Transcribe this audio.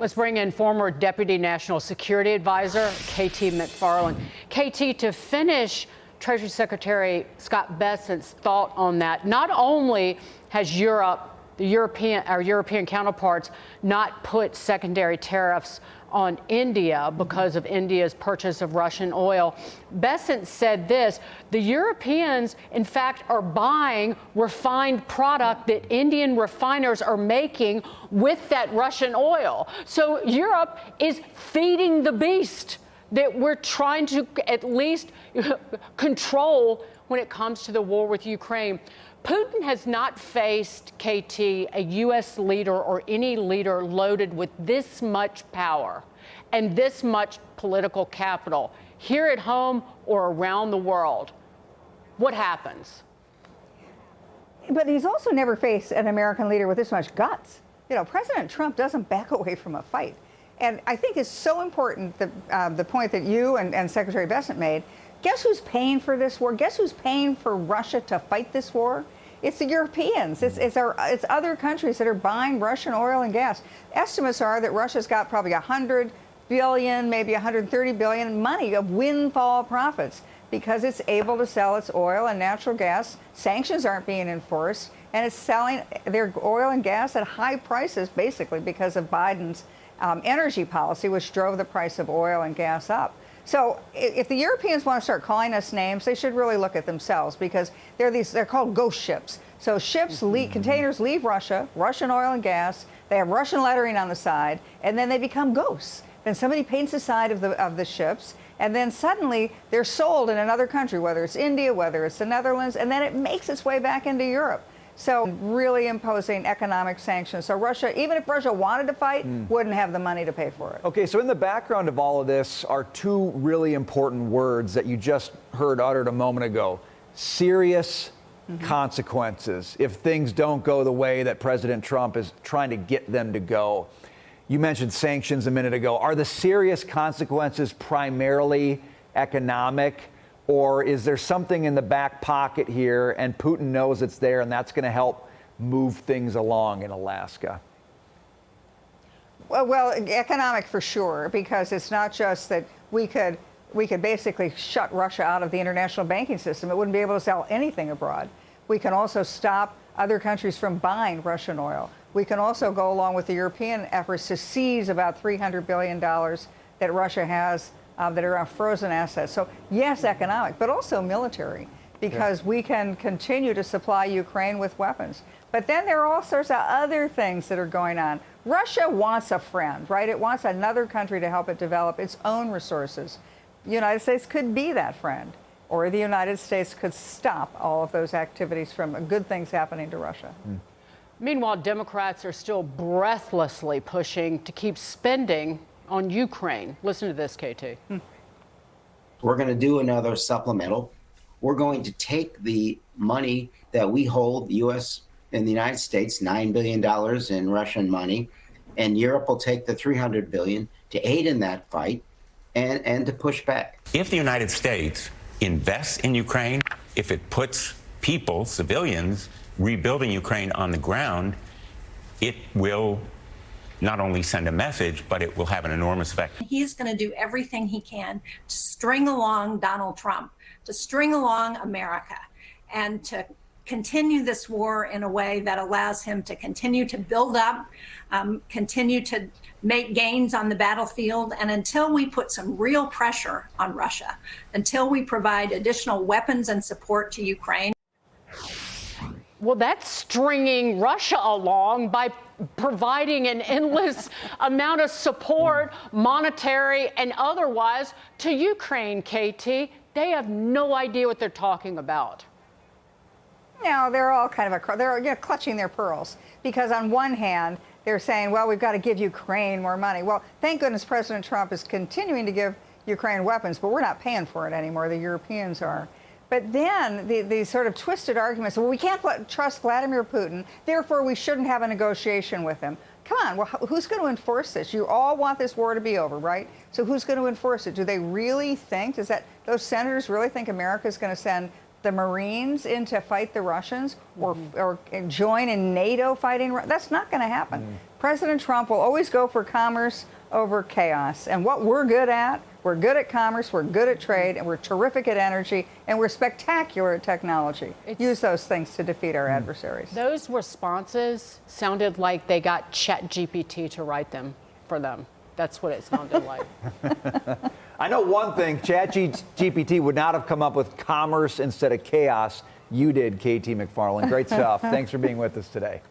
Let's bring in former Deputy National Security Advisor, KT McFarland. KT, to finish Treasury Secretary Scott Bessent's thought on that, not only has Europe, our European counterparts, not put secondary tariffs on India because of India's purchase of Russian oil. Bessent said this: the Europeans, in fact, are buying refined product that Indian refiners are making with that Russian oil. So Europe is feeding the beast that we're trying to at least control when it comes to the war with Ukraine. Putin has not faced, KT, a U.S. leader or any leader loaded with this much power and this much political capital here at home or around the world. What happens? But he's also never faced an American leader with this much guts. You know, President Trump doesn't back away from a fight. And I think it's so important that the point that you and Secretary Bessent made. Guess who's paying for this war? Guess who's paying for Russia to fight this war? It's the Europeans. It's other countries that are buying Russian oil and gas. Estimates are that Russia's got probably 100 billion, maybe 130 billion money of windfall profits because it's able to sell its oil and natural gas. Sanctions aren't being enforced, and it's selling their oil and gas at high prices, basically because of Biden's energy policy, which drove the price of oil and gas up. So if the Europeans want to start calling us names, they should really look at themselves, because they're called ghost ships. So ships, containers leave Russia, Russian oil and gas, they have Russian lettering on the side, and then they become ghosts. Then somebody paints the side of the ships, and then suddenly they're sold in another country, whether it's India, whether it's the Netherlands, and then it makes its way back into Europe. So really imposing economic sanctions. So Russia, even if Russia wanted to fight, wouldn't have the money to pay for it. Okay, so in the background of all of this are two really important words that you just heard uttered a moment ago: serious consequences if things don't go the way that President Trump is trying to get them to go. You mentioned sanctions a minute ago. Are the serious consequences primarily economic? Or is there something in the back pocket here and Putin knows it's there and that's going to help move things along in Alaska? Well, economic for sure, because it's not just that we could basically shut Russia out of the international banking system. It wouldn't be able to sell anything abroad. We can also stop other countries from buying Russian oil. We can also go along with the European efforts to seize about $300 billion that Russia has that are frozen assets. So yes, economic, but also military, because we can continue to supply Ukraine with weapons. But then there are all sorts of other things that are going on. Russia wants a friend, right? It wants another country to help it develop its own resources. The United States could be that friend, or the United States could stop all of those activities from good things happening to Russia. Meanwhile, Democrats are still breathlessly pushing to keep spending on Ukraine. Listen to this, KT. We're going to do another supplemental. We're going to take the money that we hold, the U.S. and the United States, $9 billion in Russian money, and Europe will take the $300 billion to aid in that fight and to push back. If the United States invests in Ukraine, if it puts people, civilians, rebuilding Ukraine on the ground, it will not only send a message, but it will have an enormous effect. He's going to do everything he can to string along Donald Trump, to string along America, and to continue this war in a way that allows him to continue to build up, continue to make gains on the battlefield. And until we put some real pressure on Russia, until we provide additional weapons and support to Ukraine. Well, that's stringing Russia along by providing an endless amount of support, monetary and otherwise, to Ukraine, KT. They have no idea what they're talking about. No, they're all kind of they're clutching their pearls, because on one hand, they're saying, well, we've got to give Ukraine more money. Well, thank goodness President Trump is continuing to give Ukraine weapons, but we're not paying for it anymore. The Europeans are. But then the sort of twisted arguments, well, we can't trust Vladimir Putin, therefore we shouldn't have a negotiation with him. Come on, well, who's going to enforce this? You all want this war to be over, right? So who's going to enforce it? Do they really think, those senators really think America is going to send the Marines in to fight the Russians or join in NATO fighting. That's not going to happen. President Trump will always go for commerce over chaos. And what we're good at commerce, we're good at trade, and we're terrific at energy, and we're spectacular at technology. Use those things to defeat our adversaries. Those responses sounded like they got ChatGPT to write them for them. That's what it sounded like. I know one thing, ChatGPT would not have come up with commerce instead of chaos. You did, KT McFarland. Great stuff. Thanks for being with us today.